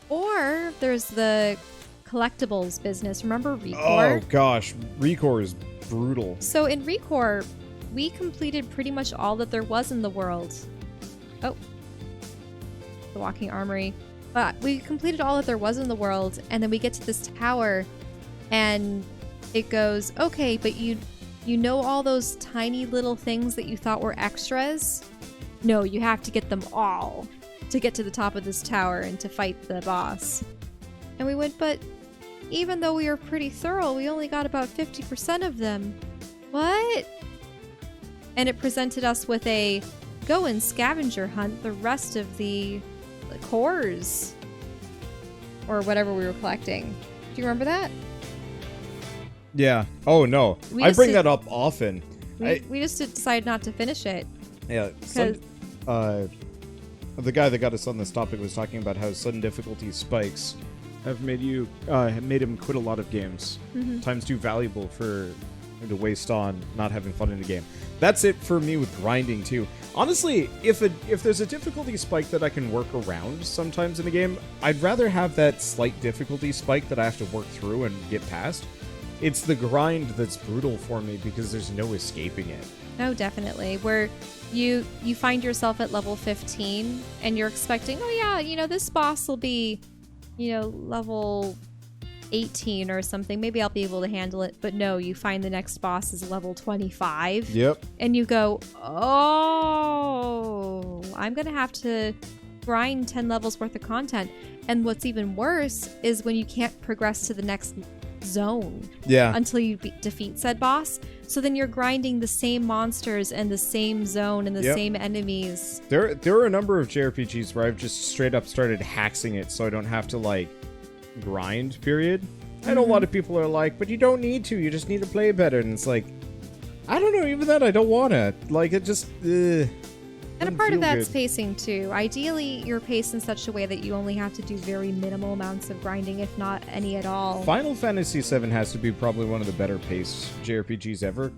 Or there's the collectibles business. Remember Recore? Oh gosh, Recore is brutal. So in Recore, we completed pretty much all that there was in the world. Oh. The walking armory. But we completed all that there was in the world, and then we get to this tower, and it goes, okay, but you know all those tiny little things that you thought were extras? No, you have to get them all to get to the top of this tower and to fight the boss. And we went, but even though we were pretty thorough, we only got about 50% of them. What? And it presented us with a go and scavenger hunt the rest of the cores. Or whatever we were collecting. Do you remember that? Yeah. Oh no. I bring that up often. We just decided not to finish it. Yeah. The guy that got us on this topic was talking about how sudden difficulty spikes have made him quit a lot of games. Mm-hmm. Time's too valuable for him to waste on not having fun in the game. That's it for me with grinding too. Honestly, if there's a difficulty spike that I can work around sometimes in a game, I'd rather have that slight difficulty spike that I have to work through and get past. It's the grind that's brutal for me because there's no escaping it. No, definitely. Where you find yourself at level 15 and you're expecting, oh yeah, this boss will be, level 18 or something. Maybe I'll be able to handle it. But no, you find the next boss is level 25. Yep. And you go, oh, I'm going to have to grind 10 levels worth of content. And what's even worse is when you can't progress to the next zone until you defeat said boss. So then you're grinding the same monsters and the same zone and the same enemies. There are a number of JRPGs where I've just straight up started hacking it so I don't have to grind, period. I know a lot of people are like, but you don't need to, you just need to play better. And it's like, I don't know, even that I don't want to. It just and a part of that's pacing too. Ideally, you're paced in such a way that you only have to do very minimal amounts of grinding, if not any at all. Final Fantasy VII has to be probably one of the better paced JRPGs ever.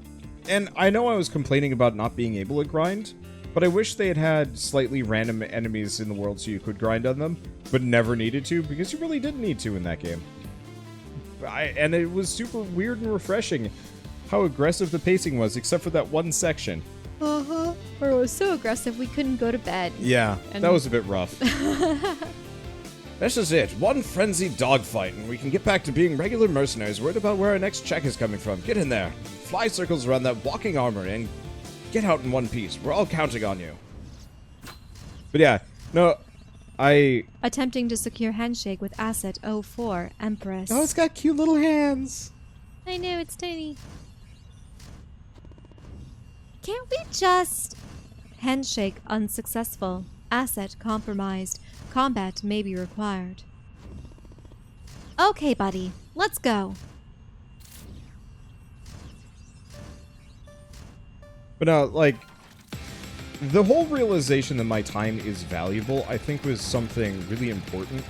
And I know I was complaining about not being able to grind, but I wish they had slightly random enemies in the world so you could grind on them, but never needed to, because you really didn't need to in that game. And it was super weird and refreshing how aggressive the pacing was, except for that one section. Uh-huh. Or it was so aggressive we couldn't go to bed. Yeah, that was a bit rough. This is it. One frenzied dogfight, and we can get back to being regular mercenaries worried about where our next check is coming from. Get in there. Fly circles around that walking armory, and get out in one piece. We're all counting on you. But yeah, no, Attempting to secure handshake with asset 04, Empress. Oh, it's got cute little hands. I know, it's tiny. Can't we just... Handshake unsuccessful. Asset compromised. Combat may be required. Okay, buddy. Let's go. But no, the whole realization that my time is valuable, I think was something really important.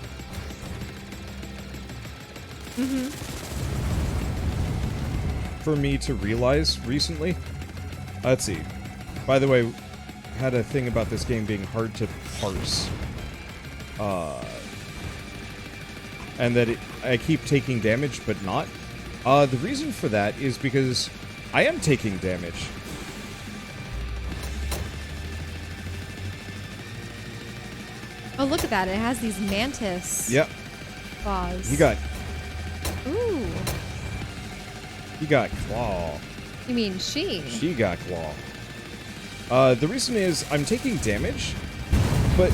For me to realize recently. Let's see. By the way, had a thing about this game being hard to parse. And that I keep taking damage, but not. The reason for that is because I am taking damage. Oh, look at that. It has these mantis claws. You got claw. You mean she? She got claw. The reason is I'm taking damage, but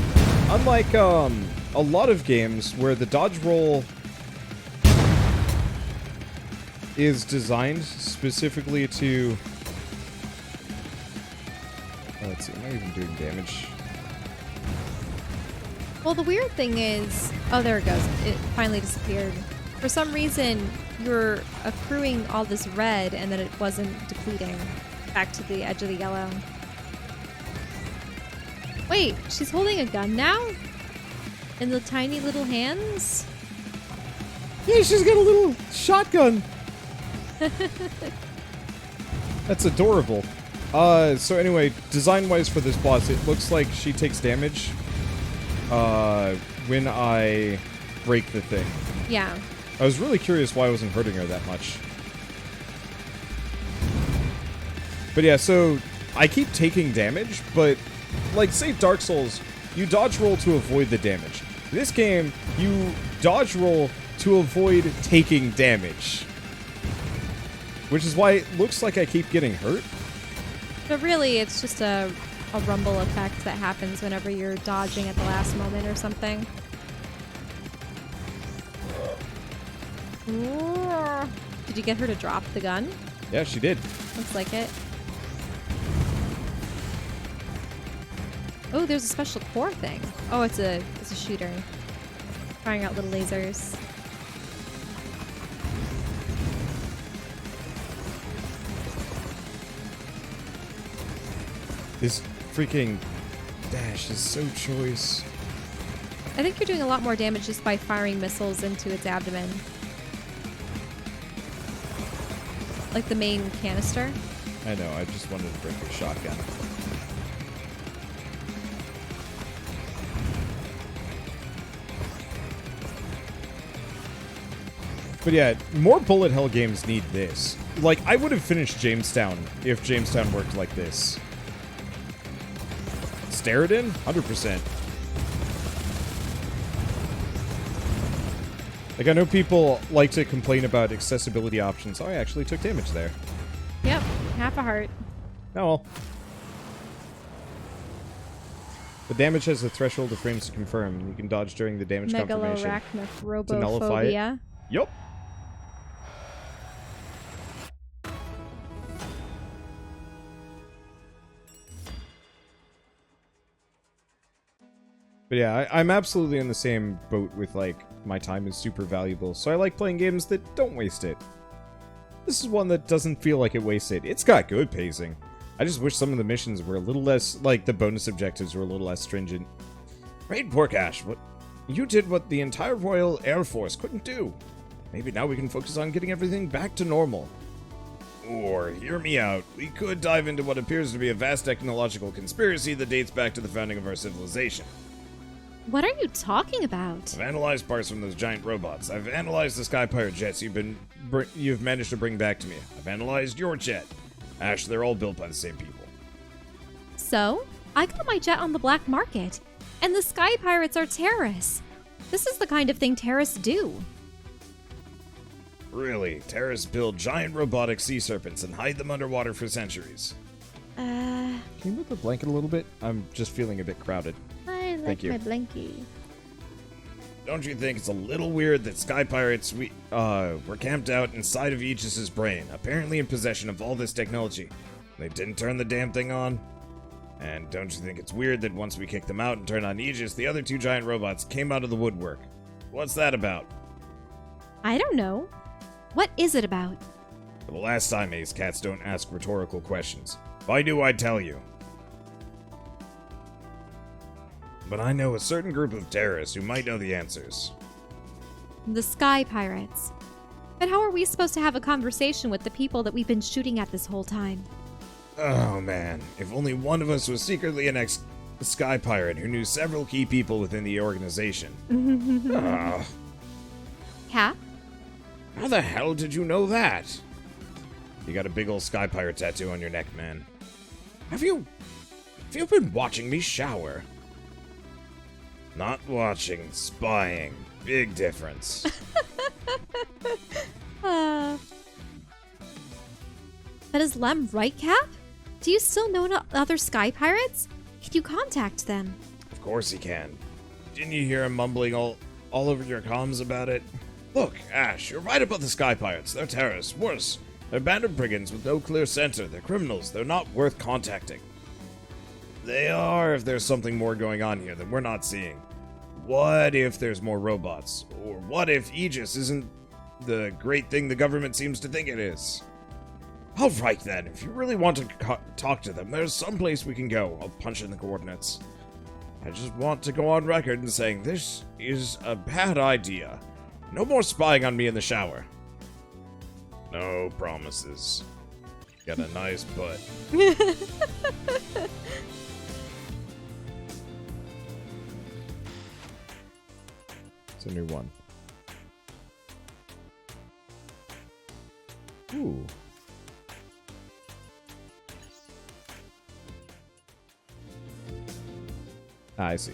unlike a lot of games where the dodge roll is designed specifically to... let's see, am I even doing damage? Well, the weird thing is... oh, there it goes. It finally disappeared. For some reason, you're accruing all this red and then it wasn't depleting back to the edge of the yellow. Wait, she's holding a gun now? In the tiny little hands? Yeah, she's got a little shotgun. That's adorable. So anyway, design-wise for this boss, it looks like she takes damage when I break the thing. Yeah. I was really curious why I wasn't hurting her that much. But yeah, so I keep taking damage, but like, say Dark Souls, you dodge roll to avoid the damage. This game, you dodge roll to avoid taking damage. Which is why it looks like I keep getting hurt. But really, it's just a rumble effect that happens whenever you're dodging at the last moment or something. Ooh. Did you get her to drop the gun? Yeah, she did. Looks like it. Oh, there's a special core thing. Oh, it's a shooter. Firing out little lasers. This freaking dash is so choice. I think you're doing a lot more damage just by firing missiles into its abdomen. Like the main canister. I know, I just wanted to break the shotgun. But yeah, more bullet hell games need this. Like, I would have finished Jamestown if Jamestown worked like this. Stare it in? 100%. Like, I know people like to complain about accessibility options. Oh, I actually took damage there. Yep, half a heart. Oh well. The damage has a threshold of frames to confirm. You can dodge during the damage confirmation. To nullify it. Yup. But yeah, I'm absolutely in the same boat with, like, my time is super valuable, so I like playing games that don't waste it. This is one that doesn't feel like it wastes it. It's got good pacing. I just wish some of the missions were a little less, like, the bonus objectives were a little less stringent. Raid Pork Ash, you did what the entire Royal Air Force couldn't do. Maybe now we can focus on getting everything back to normal. Or, hear me out, we could dive into what appears to be a vast technological conspiracy that dates back to the founding of our civilization. What are you talking about? I've analyzed parts from those giant robots. I've analyzed the Sky Pirate jets you've managed to bring back to me. I've analyzed your jet. Ash, they're all built by the same people. So, I got my jet on the black market, and the Sky Pirates are terrorists. This is the kind of thing terrorists do. Really? Terrorists build giant robotic sea serpents and hide them underwater for centuries. Can you move the blanket a little bit? I'm just feeling a bit crowded. I like my blankie. Don't you think it's a little weird that Sky Pirates were camped out inside of Aegis's brain, apparently in possession of all this technology? They didn't turn the damn thing on? And don't you think it's weird that once we kicked them out and turned on Aegis, the other two giant robots came out of the woodwork? What's that about? I don't know. What is it about? For the last time, Ace Cats don't ask rhetorical questions. If I knew, I'd tell you. But I know a certain group of terrorists who might know the answers. The Sky Pirates. But how are we supposed to have a conversation with the people that we've been shooting at this whole time? Oh man, if only one of us was secretly an ex-Sky Pirate who knew several key people within the organization. Cap? How the hell did you know that? You got a big old Sky Pirate tattoo on your neck, man. Have you been watching me shower? Not watching, spying. Big difference. But is Lem right, Cap? Do you still know other Sky Pirates? Can you contact them? Of course he can. Didn't you hear him mumbling all over your comms about it? Look, Ash, you're right about the Sky Pirates. They're terrorists. Worse, they're bandit brigands with no clear center. They're criminals. They're not worth contacting. They are if there's something more going on here that we're not seeing. What if there's more robots? Or what if Aegis isn't the great thing the government seems to think it is? Alright then, if you really want to talk to them, there's some place we can go. I'll punch in the coordinates. I just want to go on record in saying this is a bad idea. No more spying on me in the shower. No promises. Got a nice butt. So a new one. Ooh. I see.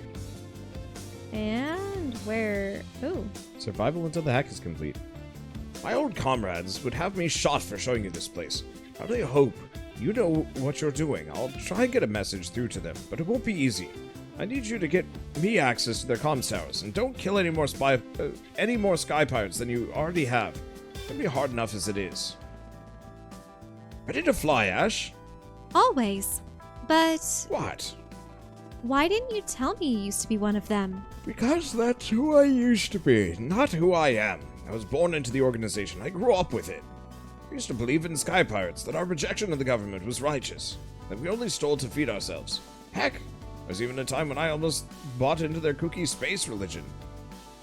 And where? Oh. Survival until the hack is complete. My old comrades would have me shot for showing you this place. I really hope you know what you're doing. I'll try and get a message through to them, but it won't be easy. I need you to get me access to their comms towers, and don't kill any more sky pirates than you already have. It can be hard enough as it is. Ready to fly, Ash? Always. But What? why didn't you tell me you used to be one of them? Because that's who I used to be, not who I am. I was born into the organization. I grew up with it. I used to believe in sky pirates, that our rejection of the government was righteous, that we only stole to feed ourselves. Heck, there was even a time when I almost bought into their kooky space religion.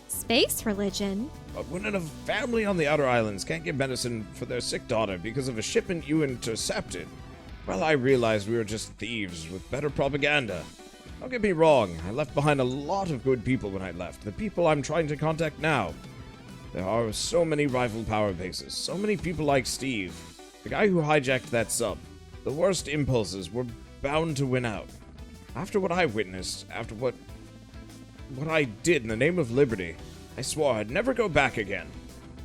Space religion? But when a family on the outer islands can't get medicine for their sick daughter because of a shipment you intercepted, well, I realized we were just thieves with better propaganda. Don't get me wrong, I left behind a lot of good people when I left, the people I'm trying to contact now. There are so many rival power bases, so many people like Steve, the guy who hijacked that sub. The worst impulses were bound to win out. After what I witnessed, after what I did in the name of liberty, I swore I'd never go back again.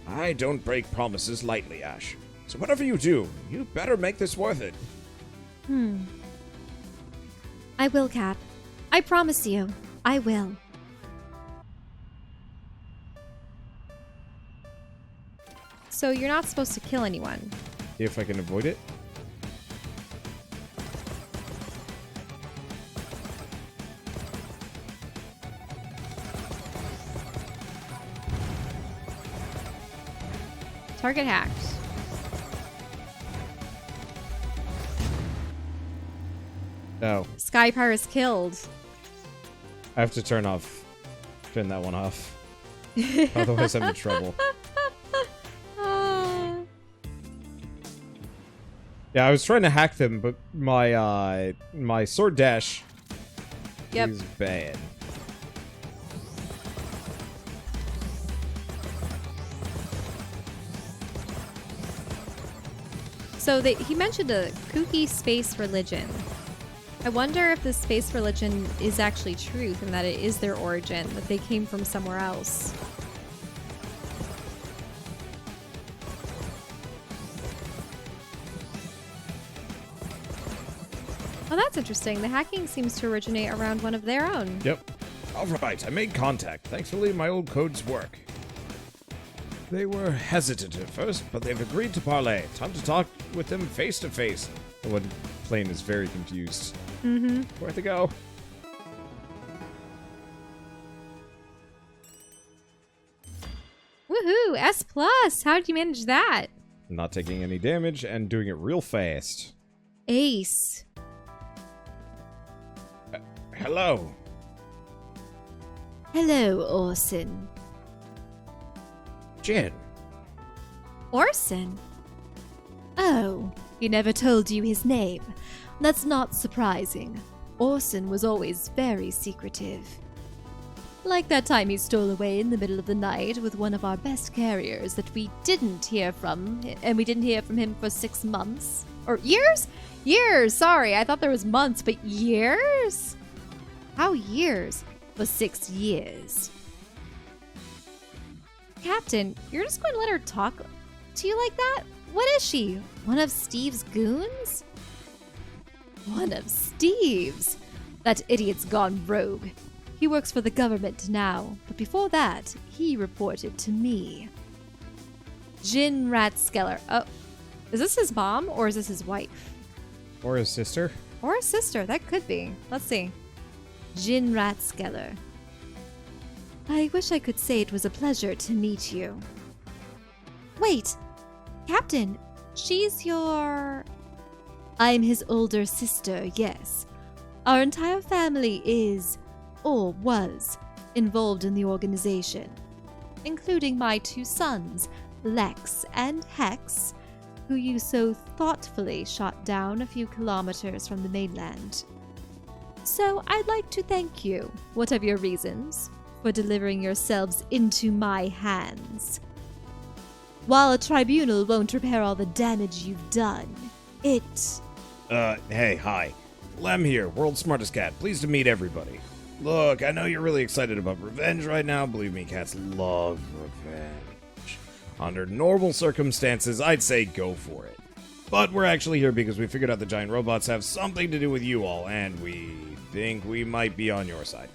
I don't break promises lightly, Ash. So whatever you do, you better make this worth it. I will, Cap. I promise you, I will. So you're not supposed to kill anyone. If I can avoid it. Target hacked. No. Sky Pirates killed. I have to turn that one off. Otherwise I'm in trouble. Yeah, I was trying to hack them, but my sword dash is bad. So he mentioned a kooky space religion. I wonder if this space religion is actually truth and that it is their origin, that they came from somewhere else. Oh, that's interesting. The hacking seems to originate around one of their own. Yep. Alright, I made contact. Thankfully, my old codes work. They were hesitant at first, but they've agreed to parley. Time to talk with them face to face. The one plane is very confused. Mm-hmm. Where to go? Woohoo! S+! How did you manage that? Not taking any damage and doing it real fast. Ace. Hello. Hello, Orson. Jin. Orson? Oh, he never told you his name. That's not surprising. Orson was always very secretive. Like that time he stole away in the middle of the night with one of our best carriers that we didn't hear from, and we didn't hear from him for 6 months. Or years? Years! Sorry, I thought there was months, but years? How years? For 6 years. Captain, you're just going to let her talk to you like that? What is she? One of Steve's goons? One of Steve's? That idiot's gone rogue. He works for the government now, but before that, he reported to me. Jin Ratskeller. Oh, is this his mom or is this his wife? Or his sister? Or his sister, that could be. Let's see. Jin Ratskeller. I wish I could say it was a pleasure to meet you. Wait, Captain, she's your... I'm his older sister, yes. Our entire family is, or was, involved in the organization, including my 2 sons, Lex and Hex, who you so thoughtfully shot down a few kilometers from the mainland. So I'd like to thank you, whatever your reasons, for delivering yourselves into my hands. While a tribunal won't repair all the damage you've done, it... Hey, hi. Lem here, world's smartest cat. Pleased to meet everybody. Look, I know you're really excited about revenge right now. Believe me, cats love revenge. Under normal circumstances, I'd say go for it. But we're actually here because we figured out the giant robots have something to do with you all, and we think we might be on your side.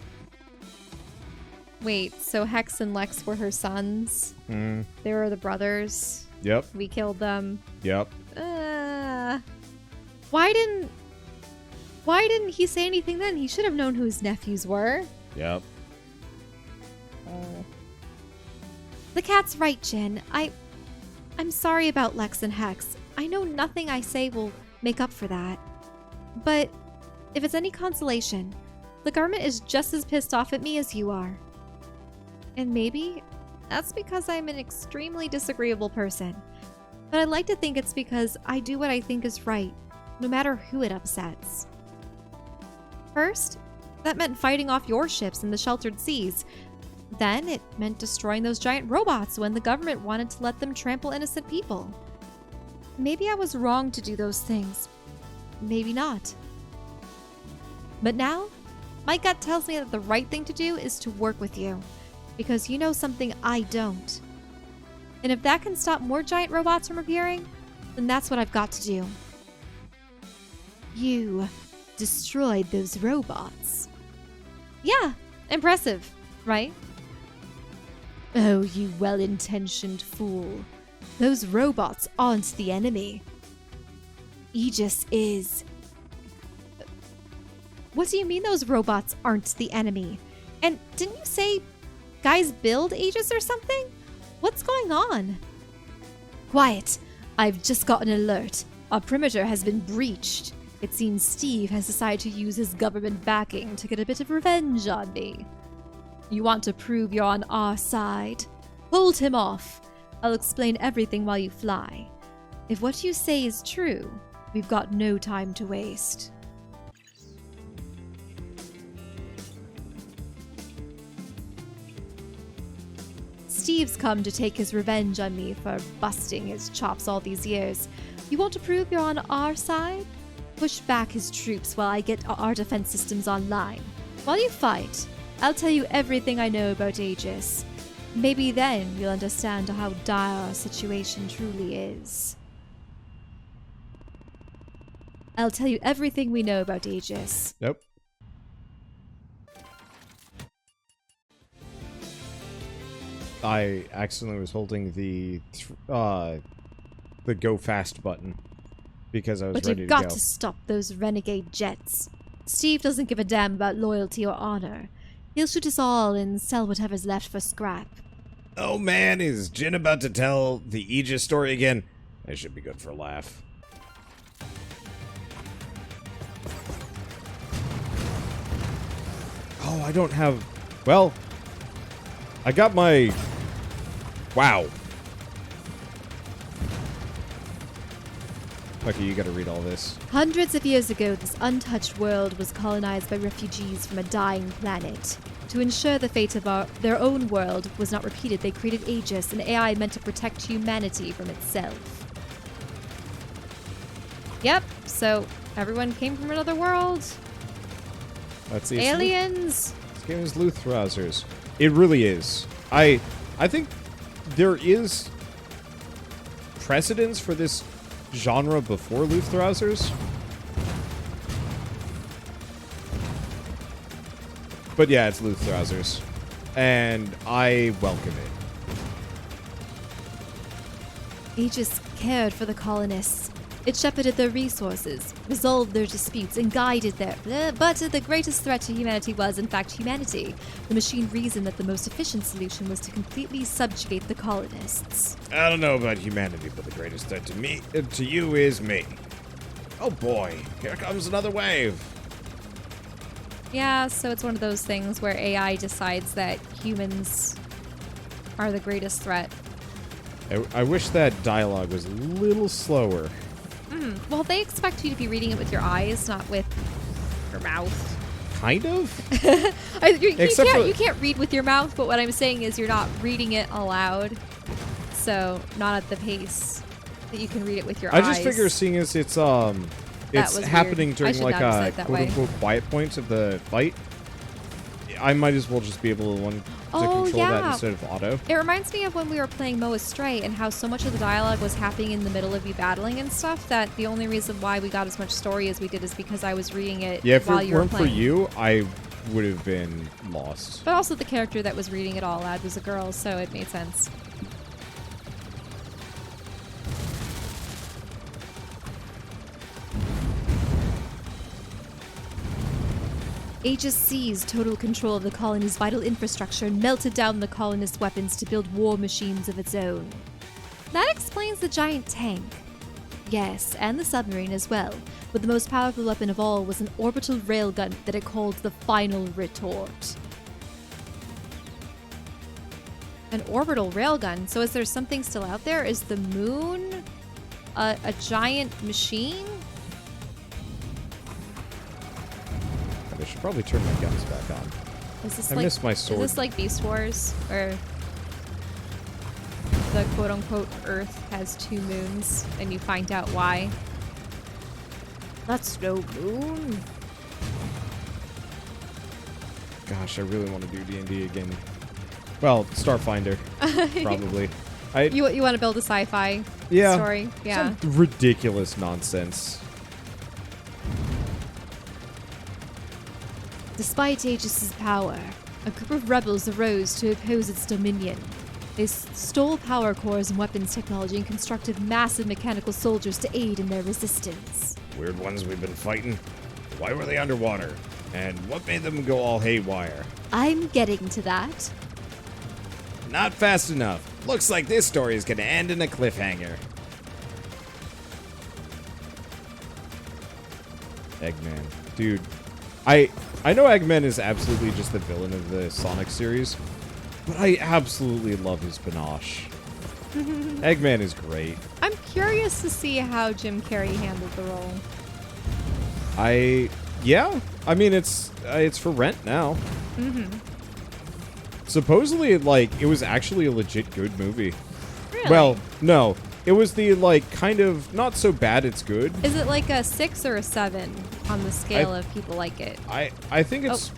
Wait, so Hex and Lex were her sons? They were the brothers? Yep. We killed them? Yep. Why didn't he say anything then? He should have known who his nephews were. Yep. The cat's right, Jin. I'm sorry about Lex and Hex. I know nothing I say will make up for that. But if it's any consolation, the government is just as pissed off at me as you are. And maybe that's because I'm an extremely disagreeable person. But I like to think it's because I do what I think is right, no matter who it upsets. First, that meant fighting off your ships in the sheltered seas. Then it meant destroying those giant robots when the government wanted to let them trample innocent people. Maybe I was wrong to do those things. Maybe not. But now, my gut tells me that the right thing to do is to work with you, because you know something I don't. And if that can stop more giant robots from appearing, then that's what I've got to do. You destroyed those robots. Yeah, impressive, right? Oh, you well-intentioned fool. Those robots aren't the enemy. Aegis is. What do you mean those robots aren't the enemy? And didn't you say guys build Aegis or something? What's going on? Quiet. I've just got an alert. Our perimeter has been breached. It seems Steve has decided to use his government backing to get a bit of revenge on me. You want to prove you're on our side? Hold him off. I'll explain everything while you fly. If what you say is true, we've got no time to waste. Steve's come to take his revenge on me for busting his chops all these years. You want to prove you're on our side? Push back his troops while I get our defense systems online. While you fight, I'll tell you everything I know about Aegis. Maybe then you'll understand how dire our situation truly is. I'll tell you everything we know about Aegis. Nope. I accidentally was holding the go fast button because I was ready to go. But you've got to stop those renegade jets. Steve doesn't give a damn about loyalty or honor. He'll shoot us all and sell whatever's left for scrap. Oh man, is Jin about to tell the Aegis story again? That should be good for a laugh. Oh, I don't have... Well, I got my... Wow. Okay, you gotta read all this. Hundreds of years ago, this untouched world was colonized by refugees from a dying planet. To ensure the fate of their own world was not repeated, they created Aegis, an AI meant to protect humanity from itself. Yep, so everyone came from another world. Let's see. Aliens. This game is Luthrausers. It really is. I think there is precedence for this genre before Luthrausers. But yeah, it's Luthrausers. And I welcome it. Aegis cared for the colonists. It shepherded their resources, resolved their disputes, and guided their... But the greatest threat to humanity was, in fact, humanity. The machine reasoned that the most efficient solution was to completely subjugate the colonists. I don't know about humanity, but the greatest threat to you is me. Oh boy, here comes another wave. Yeah, so it's one of those things where AI decides that humans are the greatest threat. I wish that dialogue was a little slower. Well, they expect you to be reading it with your eyes, not with your mouth. kind of. You can't read with your mouth, but what I'm saying is you're not reading it aloud. So not at the pace that you can read it with your eyes. I just figure seeing as it's happening weird. during like a quote-unquote quiet points of the fight, I might as well just be able to control that instead of auto. It reminds me of when we were playing Mo Astray and how so much of the dialogue was happening in the middle of you battling and stuff, that the only reason why we got as much story as we did is because I was reading it while you were playing. Yeah, if it weren't for you, I would have been lost. But also the character that was reading it all aloud was a girl, so it made sense. Aegis seized total control of the colony's vital infrastructure and melted down the colonists' weapons to build war machines of its own. That explains the giant tank. Yes, and the submarine as well, but the most powerful weapon of all was an orbital railgun that it called the Final Retort. An orbital railgun? So is there something still out there? Is the moon a giant machine? I should probably turn my guns back on. I missed my sword. Is this like Beast Wars, where the quote-unquote Earth has 2 moons, and you find out why? That's no moon. Gosh, I really want to do D&D again. Well, Starfinder, probably. You want to build a sci-fi story? Yeah. Some ridiculous nonsense. Despite Aegis's power, a group of rebels arose to oppose its dominion. They stole power cores and weapons technology and constructed massive mechanical soldiers to aid in their resistance. Weird ones we've been fighting. Why were they underwater? And what made them go all haywire? I'm getting to that. Not fast enough. Looks like this story is gonna end in a cliffhanger. Eggman. Dude. I know Eggman is absolutely just the villain of the Sonic series, but I absolutely love his panache. Eggman is great. I'm curious to see how Jim Carrey handled the role. I mean, it's for rent now. Supposedly, it was actually a legit good movie. Really? Well, no. It was the, kind of, not so bad it's good. Is it like a 6 or a 7 on the scale of people like it? I think it's...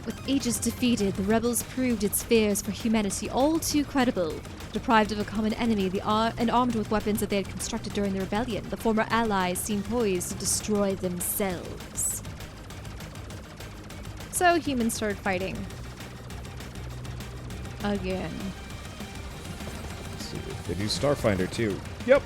With Aegis defeated, the rebels proved its fears for humanity all too credible. Deprived of a common enemy and armed with weapons that they had constructed during the rebellion, the former allies seemed poised to destroy themselves. So humans started fighting. Again. They do Starfinder too. Yep,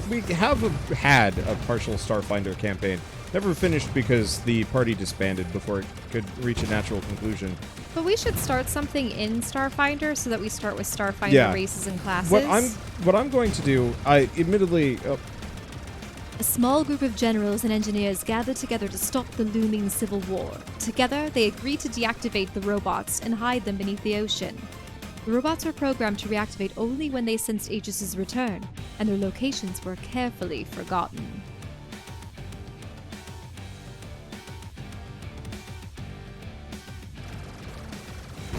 we have had a partial Starfinder campaign. Never finished because the party disbanded before it could reach a natural conclusion. But we should start something in Starfinder so that we start with Starfinder races and classes. What I'm going to do, admittedly... A small group of generals and engineers gathered together to stop the looming civil war. Together, they agreed to deactivate the robots and hide them beneath the ocean. The robots were programmed to reactivate only when they sensed Aegis's return, and their locations were carefully forgotten.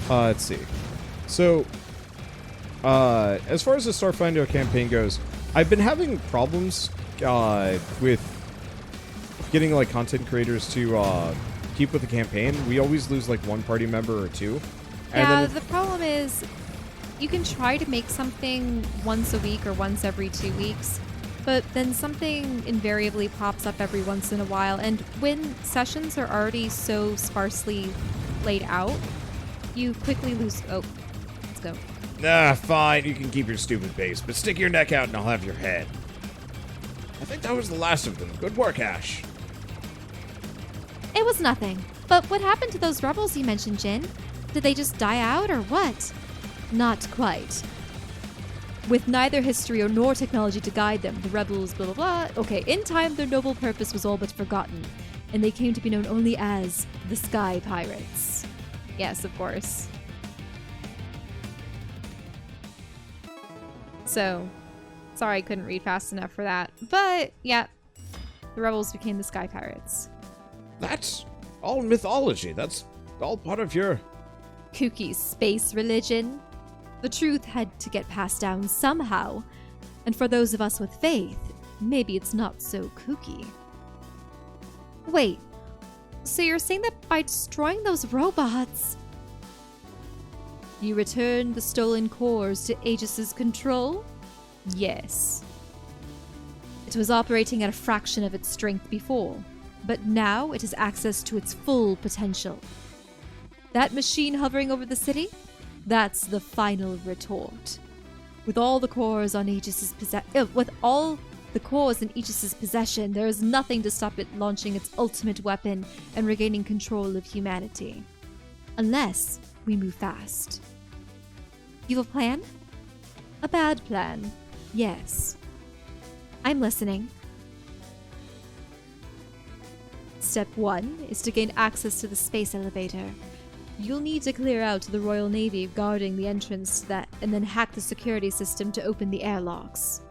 Let's see. So, as far as the Starfinder campaign goes, I've been having problems with getting content creators to keep with the campaign. We always lose one party member or two. Yeah, the problem is you can try to make something once a week or once every 2 weeks, but then something invariably pops up every once in a while, and when sessions are already so sparsely laid out, you quickly lose... Oh, let's go. Fine, you can keep your stupid base, but stick your neck out and I'll have your head. I think that was the last of them. Good work, Ash. It was nothing. But what happened to those rebels you mentioned, Jin? Did they just die out, or what? Not quite. With neither history nor technology to guide them, the rebels blah blah blah. Okay, in time their noble purpose was all but forgotten, and they came to be known only as the Sky Pirates. Yes, of course. So, sorry I couldn't read fast enough for that. But, yeah, the rebels became the Sky Pirates. That's All mythology. That's all part of your... Kooky space religion. The truth had to get passed down somehow. And for those of us with faith, maybe it's not so kooky. Wait, so you're saying that by destroying those robots, you returned the stolen cores to Aegis's control? Yes. It was operating at a fraction of its strength before, but now it has access to its full potential. That machine hovering over the city? That's the final retort. With all the cores in Aegis's possession, there is nothing to stop it launching its ultimate weapon and regaining control of humanity. Unless we move fast. You have a plan? A bad plan, yes. I'm listening. Step 1 is to gain access to the space elevator. You'll need to clear out the Royal Navy guarding the entrance to that, and then hack the security system to open the airlocks.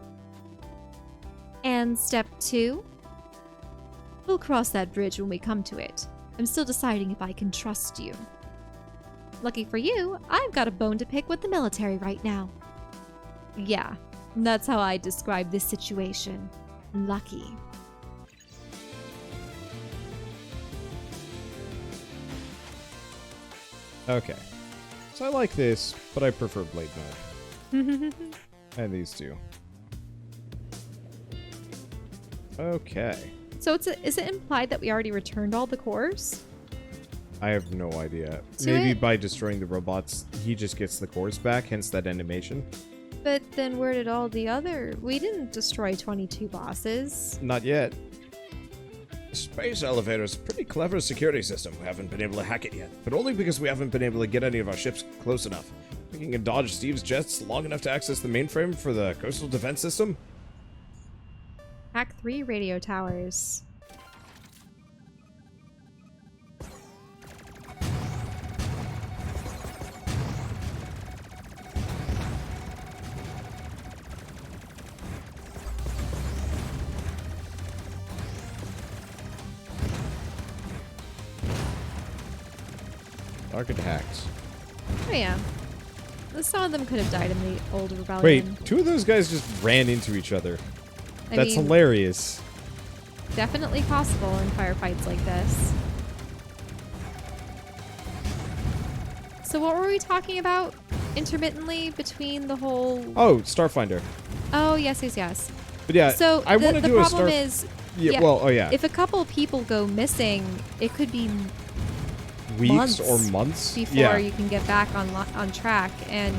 And step 2? We'll cross that bridge when we come to it. I'm still deciding if I can trust you. Lucky for you, I've got a bone to pick with the military right now. Yeah, that's how I describe this situation. Lucky. Okay. So I like this, but I prefer blade mode. And these two. Okay. So is it implied that we already returned all the cores? I have no idea. To Maybe it? by destroying the robots, he just gets the cores back, hence that animation. But then where did all the other... We didn't destroy 22 bosses. Not yet. The space elevator is a pretty clever security system. We haven't been able to hack it yet, but only because we haven't been able to get any of our ships close enough. We can dodge Steve's jets long enough to access the mainframe for the coastal defense system. Hack 3 radio towers. Target hacks. Oh yeah. Some of them could have died in the old rebellion. Wait, two of those guys just ran into each other. I That's mean, hilarious. definitely possible in firefights like this. So what were we talking about intermittently between the whole... Oh, Starfinder. Oh, yes. But yeah, So I want to the do a problem is... Yeah, well, oh yeah. If a couple people go missing, it could be Weeks or months before you can get back on track. And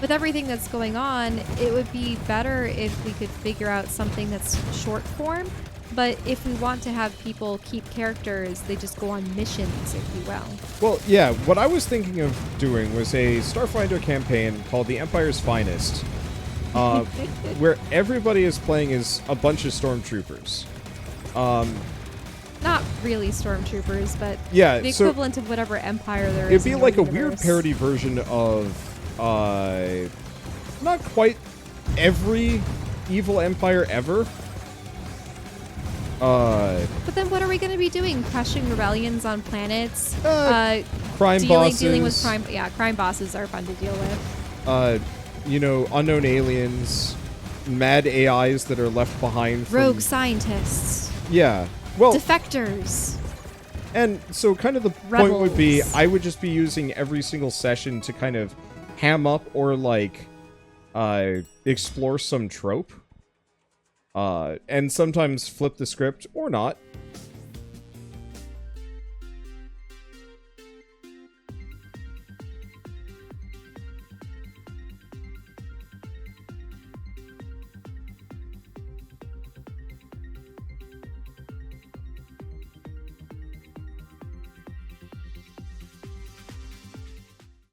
with everything that's going on, it would be better if we could figure out something that's short form. But if we want to have people keep characters, they just go on missions, if you will. Well, yeah, what I was thinking of doing was a Starfinder campaign called The Empire's Finest, where everybody is playing as a bunch of stormtroopers. Not really stormtroopers, but Yeah, the so equivalent of whatever empire there it'd is. be in like the a weird universe. parody version of, not quite every evil empire ever. But then what are we going to be doing? Crushing rebellions on planets? Crime bosses. Dealing with crime. Yeah, crime bosses are fun to deal with. Unknown aliens, mad AIs that are left behind from... Rogue scientists. Yeah. Well, Defectors. and so kind of the point would be, Rebels. I would just be using every single session to kind of ham up or, like, explore some trope. And sometimes flip the script, or not.